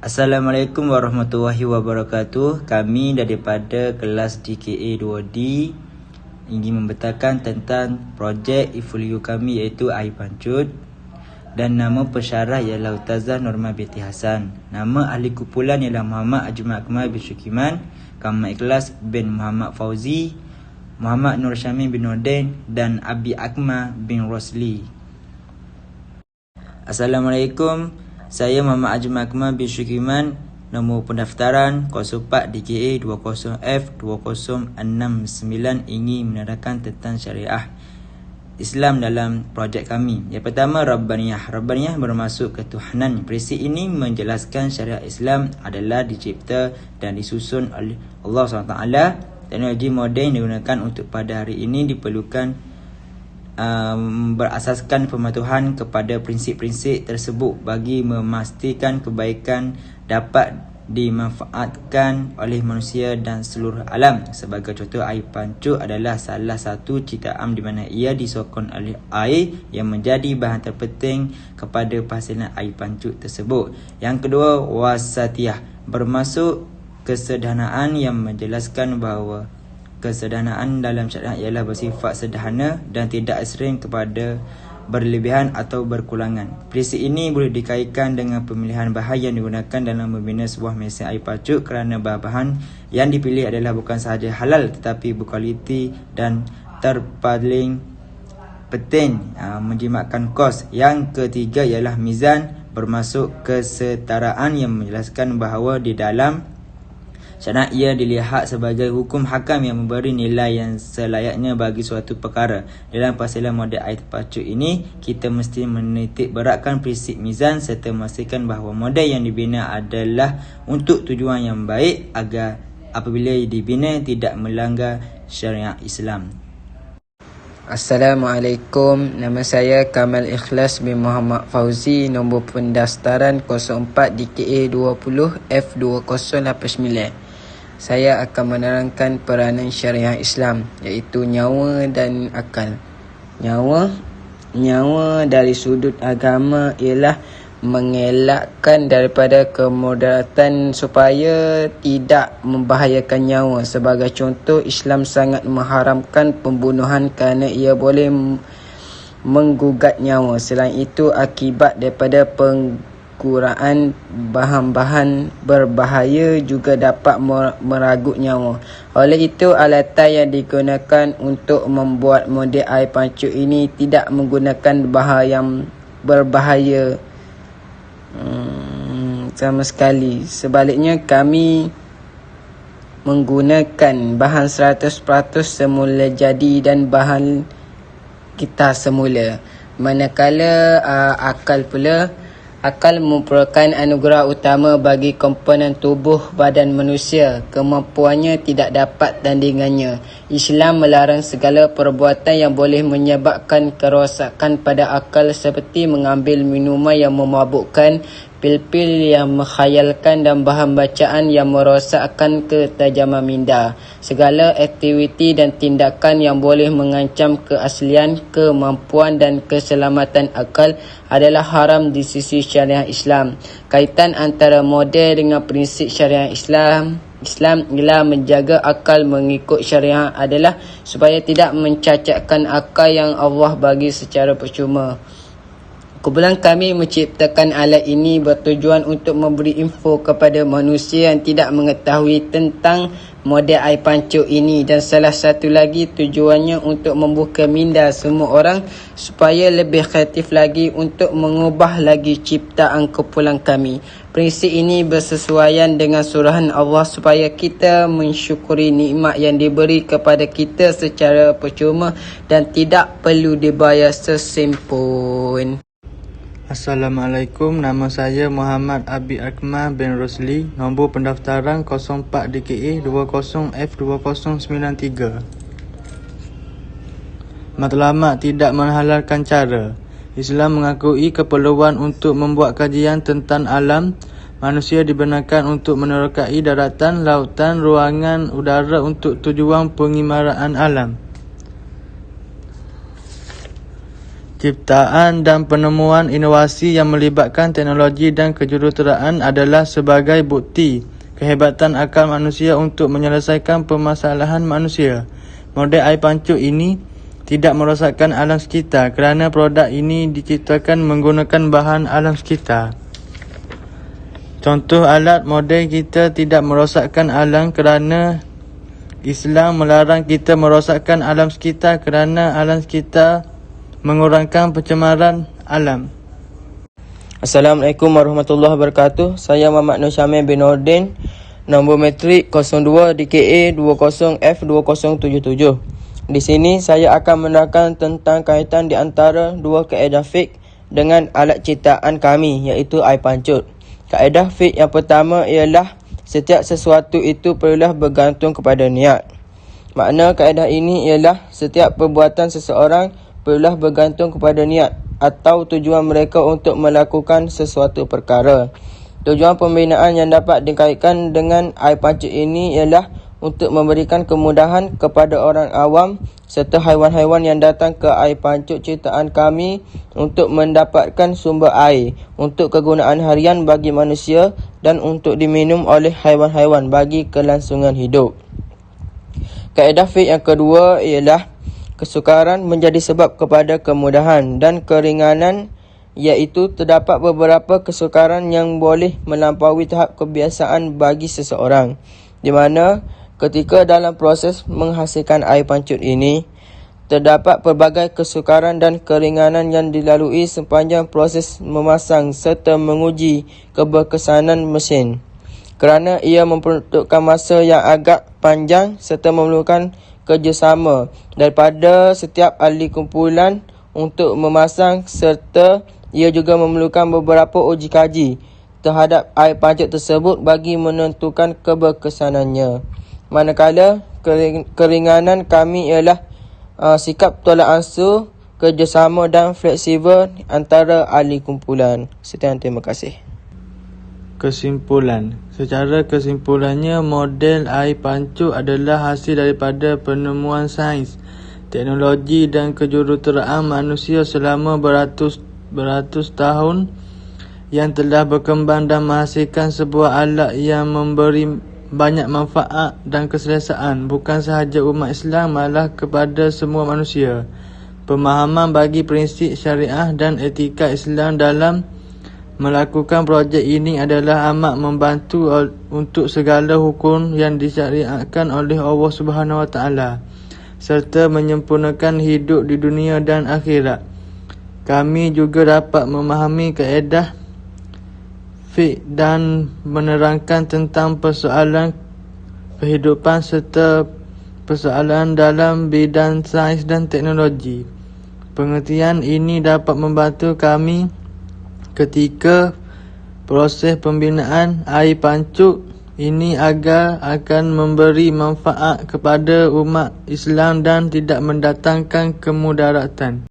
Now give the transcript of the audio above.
Assalamualaikum warahmatullahi wabarakatuh. Kami daripada kelas DKA 2D ingin membetulkan tentang projek e-folio kami iaitu Air Pancut. Dan nama pensyarah ialah Ustazah Norma binti Hassan. Nama ahli kumpulan ialah Muhammad Ajmal Akmal bin Syukiman, Kamal Ikhlas bin Muhammad Fauzi, Muhammad Nur Syamil bin Nordin dan Abi Akmal bin Rosli. Assalamualaikum. Saya Muhammad Ajmal Akmal bin Syukiman. Nombor pendaftaran 04 DKA 20F20669 ingin menerangkan tentang syariah Islam dalam projek kami. Yang pertama, Rabbaniyah. Rabbaniyah bermaksud ketuhanan. Prinsip ini menjelaskan syariat Islam adalah dicipta dan disusun oleh Allah SWT. Teknologi moden digunakan untuk pada hari ini diperlukan berasaskan pematuhan kepada prinsip-prinsip tersebut bagi memastikan kebaikan dapat dimanfaatkan oleh manusia dan seluruh alam. Sebagai contoh, air pancut adalah salah satu ciptaan di mana ia disokong oleh air yang menjadi bahan terpenting kepada penghasilan air pancut tersebut. Yang kedua, wasatiyah bermaksud kesederhanaan yang menjelaskan bahawa kesederhanaan dalam syariat ialah bersifat sederhana dan tidak ekstrim kepada berlebihan atau berkurangan. Prinsip ini boleh dikaitkan dengan pemilihan bahan yang digunakan dalam membina sebuah mesin air pancut kerana bahan yang dipilih adalah bukan sahaja halal tetapi berkualiti dan terpaling penting menjimatkan kos. Yang ketiga ialah mizan bermaksud kesetaraan yang menjelaskan bahawa di dalam syariat ia dilihat sebagai hukum hakam yang memberi nilai yang selayaknya bagi suatu perkara. Dalam persiapan model air pancut ini, kita mesti menitik beratkan prinsip mizan serta memastikan bahawa model yang dibina adalah untuk tujuan yang baik agar apabila dibina tidak melanggar syariat Islam. Assalamualaikum. Nama saya Kamal Ikhlas bin Muhammad Fauzi. Nombor pendaftaran 04 DKA 20F2089. Saya akan menerangkan peranan syariah Islam iaitu nyawa dan akal. Nyawa dari sudut agama ialah mengelakkan daripada kemudaratan supaya tidak membahayakan nyawa. Sebagai contoh, Islam sangat mengharamkan pembunuhan kerana ia boleh menggugat nyawa. Selain itu, akibat daripada penggunaan bahan-bahan berbahaya juga dapat meragut nyawa. Oleh itu, alatan yang digunakan untuk membuat model air pancut ini tidak menggunakan bahan yang berbahaya sama sekali. Sebaliknya, kami menggunakan bahan 100% semula jadi dan bahan kita semula. Manakala akal merupakan anugerah utama bagi komponen tubuh badan manusia. Kemampuannya tidak dapat tandingannya. Islam melarang segala perbuatan yang boleh menyebabkan kerosakan pada akal seperti mengambil minuman yang memabukkan, pil-pil yang menghayalkan dan bahan bacaan yang merosakkan ketajaman minda. Segala aktiviti dan tindakan yang boleh mengancam keaslian, kemampuan dan keselamatan akal adalah haram di sisi syariah Islam. Kaitan antara model dengan prinsip syariah Islam ialah menjaga akal mengikut syariah adalah supaya tidak mencacatkan akal yang Allah bagi secara percuma. Kumpulan kami menciptakan alat ini bertujuan untuk memberi info kepada manusia yang tidak mengetahui tentang model air pancut ini, dan salah satu lagi tujuannya untuk membuka minda semua orang supaya lebih kreatif lagi untuk mengubah lagi ciptaan kumpulan kami. Prinsip ini bersesuaian dengan surahan Allah supaya kita mensyukuri nikmat yang diberi kepada kita secara percuma dan tidak perlu dibayar sesempun. Assalamualaikum, nama saya Muhammad Abi Akmal bin Rosli. Nombor pendaftaran 04 DKA 20F2093. Matlamat tidak menghalalkan cara. Islam mengakui keperluan untuk membuat kajian tentang alam. Manusia dibenarkan untuk menerokai daratan, lautan, ruangan udara untuk tujuan pengimaraan alam. Ciptaan dan penemuan inovasi yang melibatkan teknologi dan kejuruteraan adalah sebagai bukti kehebatan akal manusia untuk menyelesaikan permasalahan manusia. Model air pancuk ini tidak merosakkan alam sekitar kerana produk ini diciptakan menggunakan bahan alam sekitar. Contoh alat model kita tidak merosakkan alam kerana Islam melarang kita merosakkan alam sekitar kerana alam sekitar mengurangkan pencemaran alam. Assalamualaikum warahmatullahi wabarakatuh. Saya Muhammad Nur Syamil bin Nordin, nombor metrik 02 DKA 20F2077. Di sini saya akan menerangkan tentang kaitan di antara dua kaedah fiqh dengan alat ciptaan kami, iaitu air pancut. Kaedah fiqh yang pertama ialah setiap sesuatu itu perlulah bergantung kepada niat. Makna kaedah ini ialah setiap perbuatan seseorang perlulah bergantung kepada niat atau tujuan mereka untuk melakukan sesuatu perkara. Tujuan pembinaan yang dapat dikaitkan dengan air pancuk ini ialah untuk memberikan kemudahan kepada orang awam serta haiwan-haiwan yang datang ke air pancuk ciptaan kami untuk mendapatkan sumber air untuk kegunaan harian bagi manusia dan untuk diminum oleh haiwan-haiwan bagi kelangsungan hidup. Kaedah fiqh yang kedua ialah kesukaran menjadi sebab kepada kemudahan dan keringanan, iaitu terdapat beberapa kesukaran yang boleh melampaui tahap kebiasaan bagi seseorang, di mana ketika dalam proses menghasilkan air pancut ini, terdapat pelbagai kesukaran dan keringanan yang dilalui sepanjang proses memasang serta menguji keberkesanan mesin, kerana ia memperuntukkan masa yang agak panjang serta memerlukan kerjasama daripada setiap ahli kumpulan untuk memasang, serta ia juga memerlukan beberapa uji kaji terhadap air pancut tersebut bagi menentukan keberkesanannya. Manakala keringanan kami ialah sikap tolak ansur, kerjasama dan fleksibel antara ahli kumpulan. Sekian, terima kasih. Kesimpulan. Secara kesimpulannya, model air pancuk adalah hasil daripada penemuan sains, teknologi dan kejuruteraan manusia selama beratus tahun yang telah berkembang dan menghasilkan sebuah alat yang memberi banyak manfaat dan keselesaan bukan sahaja umat Islam, malah kepada semua manusia. Pemahaman bagi prinsip syariah dan etika Islam dalam melakukan projek ini adalah amat membantu untuk segala hukum yang disyariatkan oleh Allah Subhanahu Wa Taala serta menyempurnakan hidup di dunia dan akhirat. Kami juga dapat memahami kaedah fiqh dan menerangkan tentang persoalan kehidupan serta persoalan dalam bidang sains dan teknologi. Pengertian ini dapat membantu kami ketika proses pembinaan air pancuk ini agar akan memberi manfaat kepada umat Islam dan tidak mendatangkan kemudaratan.